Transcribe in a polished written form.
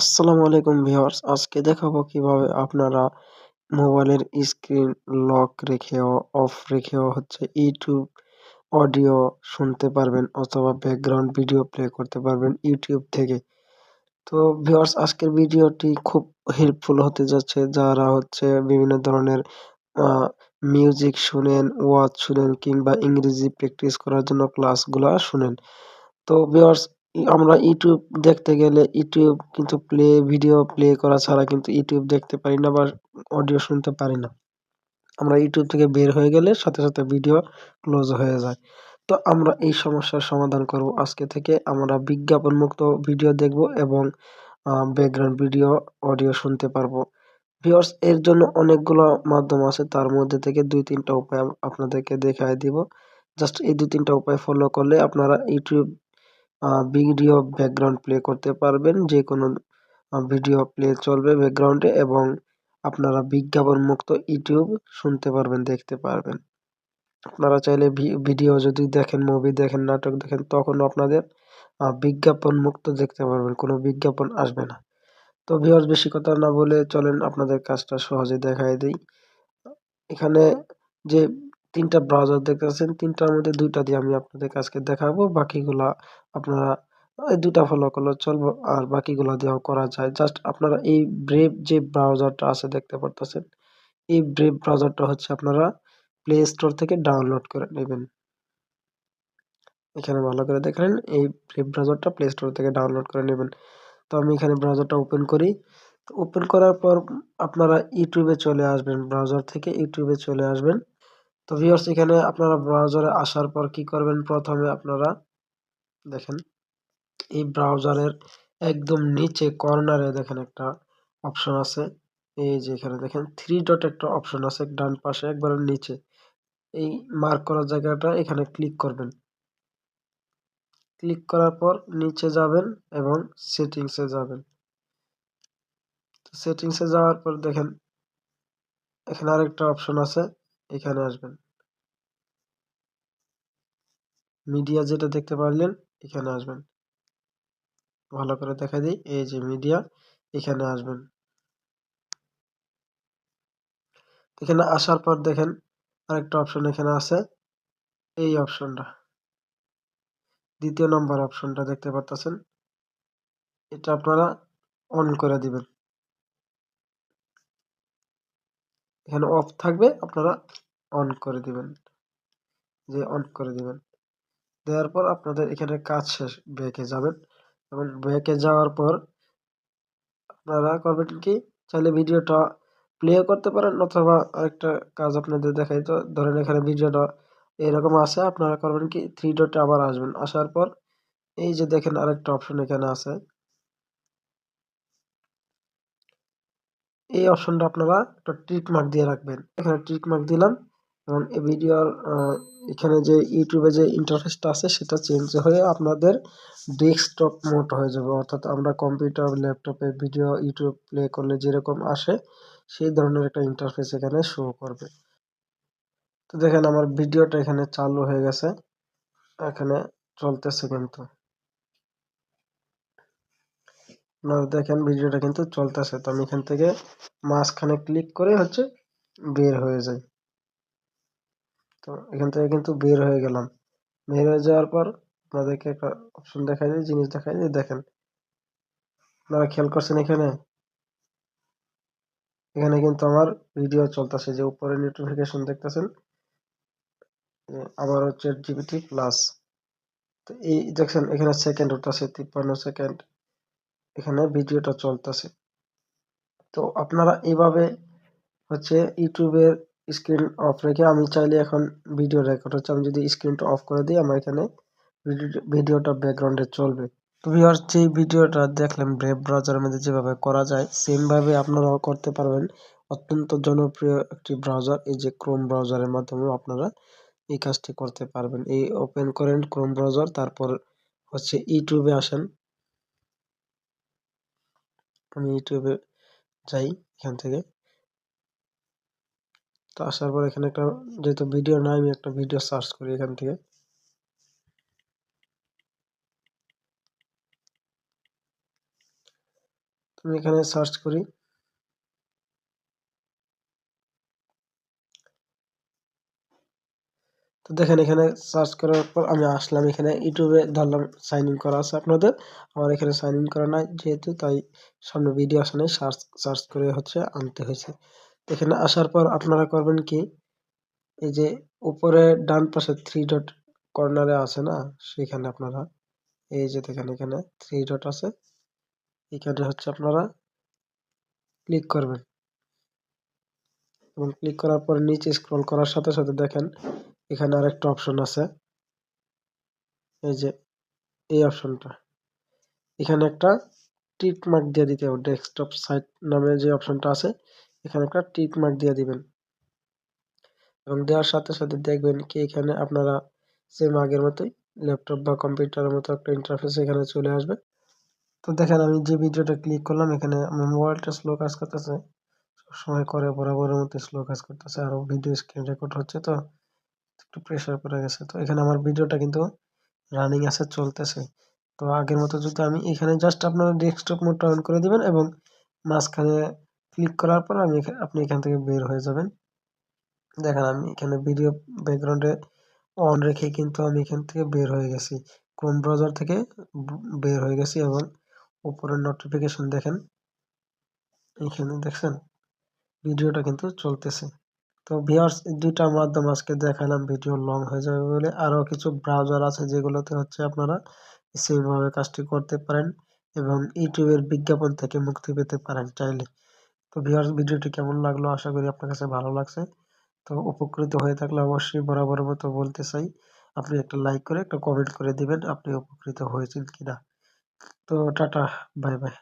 আসসালামু আলাইকুম ভিউয়ার্স। আজকে দেখাবো কিভাবে আপনারা মোবাইলের স্ক্রিন লক রেখেও অফ রেখেও ইউটিউব অডিও শুনতে পারবেন অথবা ব্যাকগ্রাউন্ড ভিডিও প্লে করতে পারবেন ইউটিউব থেকে। তো ভিউয়ার্স, আজকের ভিডিওটি খুব হেল্পফুল হতে যাচ্ছে যারা বিভিন্ন ধরনের আ মিউজিক শুনেন, ওয়াজ শুনেন কিংবা ইংরেজি প্র্যাকটিস করার জন্য ক্লাসগুলা শুনেন। তো ভিউয়ার্স, আমরা ইউটিউব দেখতে গেলে ইউটিউব কিন্তু ভিডিও প্লে করা ছাড়া কিন্তু ইউটিউব দেখতে পারি না বা অডিও শুনতে পারি না। আমরা ইউটিউব থেকে বের হয়ে গেলে সাথে, সাথে ভিডিও ক্লোজ হয়ে যায়। তো আমরা এই সমস্যার সমাধান করব আজকে থেকে। আমরা বিজ্ঞাপন মুক্ত ভিডিও দেখব এবং ব্যাকগ্রাউন্ড ভিডিও, অডিও শুনতে পারবো। ভিউয়ার্স, এর জন্য অনেকগুলো মাধ্যম আছে। তার মধ্যে থেকে ২-৩ টা উপায় আপনাদেরকে দেখায় দিব। জাস্ট এই ২-৩ টা উপায় ফলো করলে আপনারা ইউটিউব ভিডিও ব্যাকগ্রাউন্ড প্লে করতে পারবেন। যেকোনো ভিডিও প্লে চলবে ব্যাকগ্রাউন্ডে এবং আপনারা বিজ্ঞাপন মুক্ত ইউটিউব শুনতে পারবেন, দেখতে পারবেন। আপনারা চাইলে ভিডিও যদি দেখেন, মুভি দেখেন, নাটক দেখেন তখনও আপনাদের বিজ্ঞাপন মুক্ত দেখতে পারবেন। কোনো বিজ্ঞাপন আসবে না। তো ভিউয়ার্স, বেশি কথা না বলে চলেন আপনাদের কাজটা সহজে দেখায় দেই। এখানে যে ৩ টা ব্রাউজার দেখতেছেন, ৩ টার মধ্যে ২ টা দিয়ে আমি আপনাদেরকে আজকে দেখাবো। বাকিগুলা আপনারা এই ২ টা ফলো করলে চলবে আর বাকিগুলা দিয়েও করা যায়। জাস্ট আপনারা এই ব্রেভ যে ব্রাউজারটা আছে দেখতে পারতেছেন, এই ব্রেভ ব্রাউজারটা আপনারা প্লে স্টোর থেকে ডাউনলোড করে নেবেন। এখানে ভালো করে দেখেন, এই ব্রেভ ব্রাউজারটা প্লে স্টোর থেকে ডাউনলোড করে নেবেন। তো আমি এখানে ব্রাউজারটা ওপেন করি। তো ওপেন করার পর আপনারা ইউটিউবে চলে আসবেন। ব্রাউজার থেকে ইউটিউবে চলে আসবেন। তো ভিউয়ার্স, এখানে আপনারা ব্রাউজারে আসার পর কি করবেন? প্রথমে আপনারা দেখেন, এই ব্রাউজারের একদম নিচে কর্নারে দেখেন একটা অপশন আছে। এই যে এখানে দেখেন 3 ডট একটা অপশন আছে ডান পাশে একবারে নিচে। এই মার্ক করা জায়গাটা এখানে ক্লিক করবেন। ক্লিক করার পর নিচে যাবেন এবং সেটিংসে যাবেন। তো সেটিংসে যাওয়ার পর দেখেন এখানে আরেকটা অপশন আছে, এখানে আসবেন। মিডিয়া যেটা দেখতে পারলেন, এখানে আসবেন। ভালো করে দেখা দিই, এই যে মিডিয়া, এখানে আসবেন। এখানে আসার পর দেখেন আরেকটা অপশন এখানে আছে, এই অপশনটা ২য় নম্বর অপশনটা দেখতে পারতেছেন। এটা আপনারা অন করে দিবেন। এখানে অফ থাকবে, আপনারা অন করে দিবেন। অন করে দিবেন। দেওয়ার পর আপনাদের এখানে কাজ শেষ। ব্যাকে যাবেন এবং ব্যাকে যাওয়ার পর আপনারা করবেন কি, চাইলে ভিডিওটা প্লেও করতে পারেন অথবা আরেকটা কাজ আপনাদের দেখাই। তো ধরেন এখানে ভিডিওটা এরকম আছে, আপনারা করবেন কি 3 ডটে আবার আসবেন। আসার পর এই যে দেখেন আরেকটা অপশন এখানে আছে, এই অপশনটা আপনারা একটা টিক মার্ক দিয়ে রাখবেন। এখানে টিক মার্ক দিলাম এবং এই ভিডিওর এখানে যে ইউটিউবে যে ইন্টারফেসটা আছে সেটা চেঞ্জ হয়ে আপনাদের ডেস্কটপ মোড হয়ে যাবে। অর্থাৎ আমরা কম্পিউটার, ল্যাপটপে ভিডিও ইউটিউব প্লে করলে যেরকম আসে সেই ধরনের একটা ইন্টারফেস এখানে শো করবে। তো দেখেন আমার ভিডিওটা এখানে চালু হয়ে গেছে, এখানে চলতেছে কিন্তু। আপনারা দেখেন ভিডিওটা কিন্তু চলতেছে। তো আমি এখান থেকে মাঝখানে ক্লিক করে বের হয়ে যাই। তো এখান থেকে কিন্তু বের হয়ে গেলাম। বের হয়ে যাওয়ার পর আপনাদেরকে একটা অপশন দেখাই দিই, জিনিস দেখাই দিই। দেখেন, আপনারা খেয়াল করছেন এখানে এখানে কিন্তু আমার ভিডিও চলতেছে। যে উপরে নোটিফিকেশন দেখতেছেন, আবার জিপিটি প্লাস। তো এই দেখছেন এখানে সেকেন্ড উঠতেছে 53 সেকেন্ড, এখানে ভিডিওটা চলতেছে। তো আপনারা এইভাবে ইউটিউবের স্ক্রিন অফ রেখে, আমি চাইলে এখন ভিডিও রেকর্ড আমি যদি স্ক্রিনটা অফ করে দিই, আমার এখানে ভিডিওটা ব্যাকগ্রাউন্ডে চলবে। তো ভিউয়ার্স, যে ভিডিওটা দেখলেন ব্রেভ ব্রাউজারের মধ্যে যেভাবে করা যায় সেম ভাবে আপনারাও করতে পারবেন। অত্যন্ত জনপ্রিয় একটি ব্রাউজার, এই যে ক্রোম ব্রাউজারের মাধ্যমেও আপনারা এই কাজটি করতে পারবেন। এই ওপেন করেন ক্রোম ব্রাউজার, তারপর ইউটিউবে আসেন। আমি ইউটিউবে যাই এখান থেকে। তো আসার পর এখানে একটা, যেহেতু ভিডিও নাই, আমি একটা ভিডিও সার্চ করি এখান থেকে। আমি এখানে সার্চ করি। তো দেখেন এখানে সার্চ করার পর আমি আসলাম এখানে ইউটিউবে ধরলাম সাইন ইন করা আছে আপনাদের। আমার এখানে সাইন ইন করা নাই যেহেতু, তাই সামনে ভিডিও আসে নাই, সার্চ সার্চ করে হচ্ছে আনতে হয়েছে। এখানে আসার পর আপনারা করবেন কি, এই যে উপরে ডান পাশে থ্রি ডট কর্নারে আছে না, সেখানে আপনারা এই যে দেখেন এখানে থ্রি ডট আছে, এখানে হচ্ছে আপনারা ক্লিক করবেন এবং ক্লিক করার পর নিচে স্ক্রল করার সাথে সাথে দেখেন এখানে আরেকটা অপশন আছে, এই যে এই অপশনটা, এখানে একটা টিক মার্ক দিয়ে দিতে হবে। ডেস্কটপ সাইট নামে যে অপশনটা আছে, এখানে একটা টিক মার্ক দিয়ে দিবেন এবং দেওয়ার সাথে সাথে দেখবেন কি এখানে আপনারা সেম আগের মতোই ল্যাপটপ বা কম্পিউটারের মতো একটা ইন্টারফেস এখানে চলে আসবে। তো দেখেন আমি যে ভিডিওটা ক্লিক করলাম, এখানে আমার মোবাইলটা স্লো কাজ করতেছে, সবসময় করে বরাবরের মতো স্লো কাজ করতেছে, আর ভিডিও স্ক্রিন রেকর্ড হচ্ছে তো একটু প্রেসার পড়ে গেছে। তো এখানে আমার ভিডিওটা কিন্তু রানিং আছে, চলতেছে। তো আগের মতো যদি আমি এখানে জাস্ট আপনারা ডেস্কটপ মোডটা অন করে দিবেন এবং মাঝখানে ক্লিক করার পর আপনি এখান থেকে বের হয়ে যাবেন। দেখেন আমি এখানে ভিডিও ব্যাকগ্রাউন্ডে অন রেখে কিন্তু আমি এখান থেকে বের হয়ে গেছি, ক্রোম ব্রাউজার থেকে বের হয়ে গেছি এবং উপরের নোটিফিকেশন দেখেন, এখানে দেখছেন ভিডিওটা কিন্তু চলতেছে। তো ভিউয়ার্স, দুইটা মাধ্যম আজকে দেখালাম, ভিডিও লং হয়ে যাবে বলে। আরো কিছু ব্রাউজার আছে যেগুলোতে হচ্ছে আপনারা সেম ভাবে কাজটি করতে পারেন এবং ইউটিউবের বিজ্ঞাপন থেকে মুক্তি পেতে পারেন চাইলে। তো ভিউয়ার্স, ভিডিওটি কেমন লাগলো, আশা করি আপনার কাছে ভালো লাগছে। তো উপকৃত হয়ে থাকলে অবশ্যই বরাবরের মতো বলতে চাই, আপনি একটা লাইক করে একটা কমেন্ট করে দিবেন আপনি উপকৃত হয়েছেন কিনা। তো টাটা, বাই বাই।